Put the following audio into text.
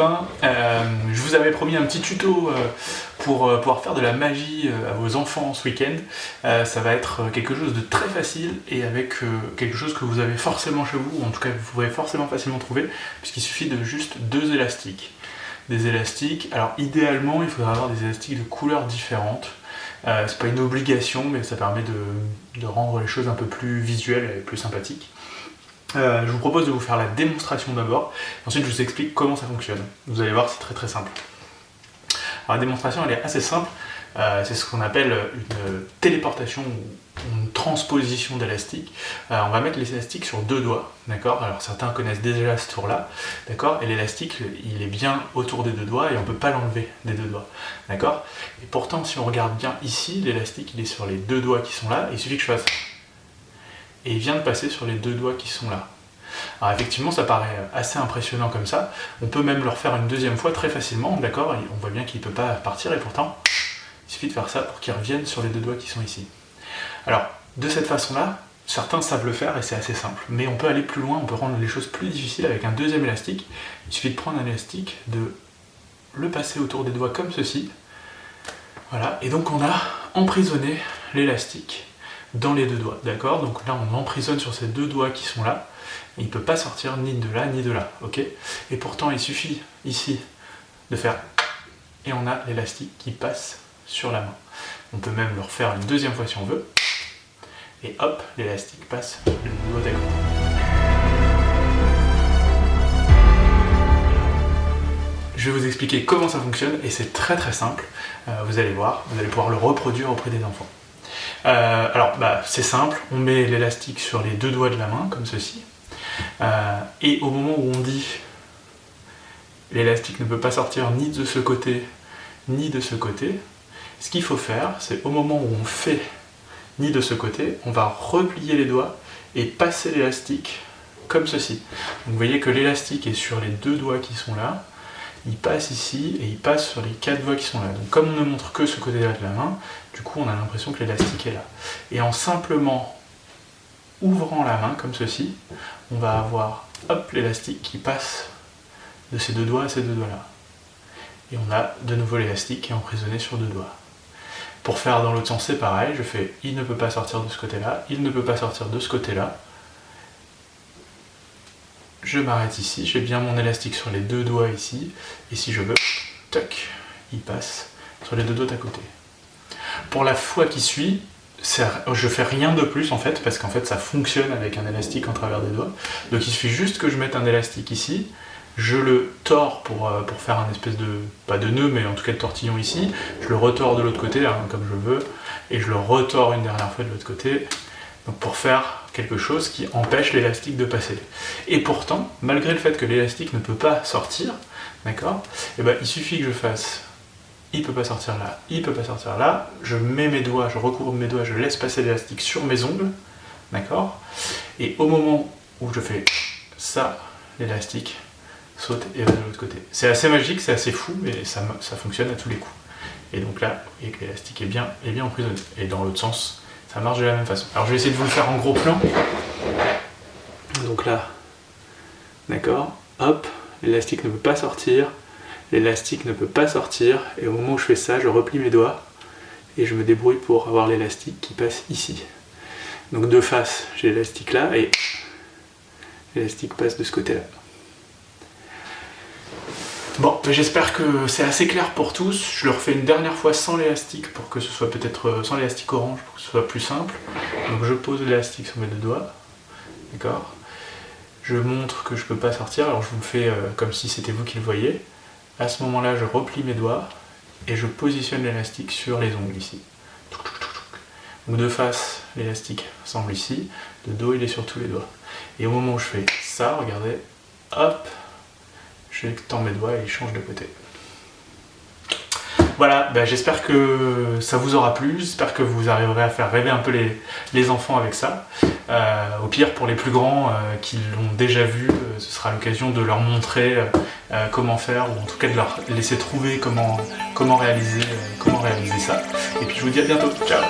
copains, je vous avais promis un petit tuto pour pouvoir faire de la magie à vos enfants ce week-end. Ça va être quelque chose de très facile et avec quelque chose que vous avez forcément chez vous, ou en tout cas vous pourrez forcément facilement trouver, puisqu'il suffit de juste 2 élastiques. Des élastiques, alors idéalement il faudra avoir des élastiques de couleurs différentes. C'est pas une obligation, mais ça permet de rendre les choses un peu plus visuelles et plus sympathiques. Je vous propose de vous faire la démonstration d'abord, ensuite je vous explique comment ça fonctionne. Vous allez voir, c'est très très simple. Alors la démonstration elle est assez simple, c'est ce qu'on appelle une téléportation ou une transposition d'élastique. On va mettre l'élastique sur 2 doigts, d'accord? Alors certains connaissent déjà ce tour-là, d'accord? Et l'élastique il est bien autour des 2 doigts et on ne peut pas l'enlever des 2 doigts, d'accord? Et pourtant si on regarde bien ici, l'élastique il est sur les 2 doigts qui sont là, et il suffit que je fasse... Et il vient de passer sur les 2 doigts qui sont là. Alors effectivement ça paraît assez impressionnant comme ça, on peut même le refaire une deuxième fois très facilement, d'accord? On voit bien qu'il ne peut pas partir et pourtant il suffit de faire ça pour qu'il revienne sur les 2 doigts qui sont ici. Alors de cette façon-là, certains savent le faire et c'est assez simple, mais on peut aller plus loin, on peut rendre les choses plus difficiles avec un deuxième élastique. Il suffit de prendre un élastique, de le passer autour des doigts comme ceci, voilà, et donc on a emprisonné l'élastique dans les 2 doigts, d'accord? Donc là on emprisonne sur ces 2 doigts qui sont là, et il ne peut pas sortir ni de là ni de là, ok? Et pourtant il suffit ici de faire, et on a l'élastique qui passe sur la main. On peut même le refaire une deuxième fois si on veut, et hop, l'élastique passe le doigt d'à côté. Je vais vous expliquer comment ça fonctionne, et c'est très très simple, vous allez voir, vous allez pouvoir le reproduire auprès des enfants. Alors c'est simple, on met l'élastique sur les 2 doigts de la main, comme ceci, et au moment où on dit l'élastique ne peut pas sortir ni de ce côté, ni de ce côté, ce qu'il faut faire, c'est au moment où on fait ni de ce côté, on va replier les doigts et passer l'élastique comme ceci. Donc vous voyez que l'élastique est sur les 2 doigts qui sont là, il passe ici et il passe sur les 4 doigts qui sont là. Donc comme on ne montre que ce côté-là de la main, du coup on a l'impression que l'élastique est là. Et en simplement ouvrant la main comme ceci, on va avoir hop l'élastique qui passe de ces 2 doigts à ces 2 doigts-là. Et on a de nouveau l'élastique qui est emprisonné sur 2 doigts. Pour faire dans l'autre sens c'est pareil, je fais il ne peut pas sortir de ce côté-là, il ne peut pas sortir de ce côté-là. Je m'arrête ici, j'ai bien mon élastique sur les 2 doigts ici, et si je veux, tac, il passe sur les 2 doigts d'à côté. Pour la fois qui suit, je fais rien de plus en fait, parce qu'en fait ça fonctionne avec un élastique en travers des doigts. Donc il suffit juste que je mette un élastique ici, je le tords pour faire un espèce de, pas de nœud, mais en tout cas de tortillon ici, je le retors de l'autre côté, hein, comme je veux, et je le retors une dernière fois de l'autre côté, donc pour faire quelque chose qui empêche l'élastique de passer. Et pourtant, malgré le fait que l'élastique ne peut pas sortir, d'accord, et ben, il suffit que je fasse, il peut pas sortir là, il peut pas sortir là, je mets mes doigts, je recouvre mes doigts, je laisse passer l'élastique sur mes ongles, d'accord, et au moment où je fais ça, l'élastique saute et va de l'autre côté. C'est assez magique, c'est assez fou, mais ça fonctionne à tous les coups. Et donc là, vous voyez que l'élastique est bien emprisonné. Et dans l'autre sens, ça marche de la même façon. Alors je vais essayer de vous le faire en gros plan. Donc là, d'accord, hop, l'élastique ne peut pas sortir, l'élastique ne peut pas sortir, et au moment où je fais ça, je replie mes doigts, et je me débrouille pour avoir l'élastique qui passe ici. Donc de face, j'ai l'élastique là, et l'élastique passe de ce côté-là. Bon, j'espère que c'est assez clair pour tous. Je le refais une dernière fois sans l'élastique pour que ce soit peut-être sans l'élastique orange pour que ce soit plus simple. Donc je pose l'élastique sur mes 2 doigts, d'accord. Je montre que je ne peux pas sortir, alors je vous le fais comme si c'était vous qui le voyez. À ce moment-là, je replie mes doigts et je positionne l'élastique sur les ongles ici. Donc de face, l'élastique semble ici, de dos il est sur tous les doigts. Et au moment où je fais ça, regardez, hop, je tends mes doigts et il change de côté. Voilà, j'espère que ça vous aura plu, j'espère que vous arriverez à faire rêver un peu les enfants avec ça. Au pire, pour les plus grands qui l'ont déjà vu, ce sera l'occasion de leur montrer comment faire, ou en tout cas de leur laisser trouver comment réaliser ça. Et puis je vous dis à bientôt, ciao!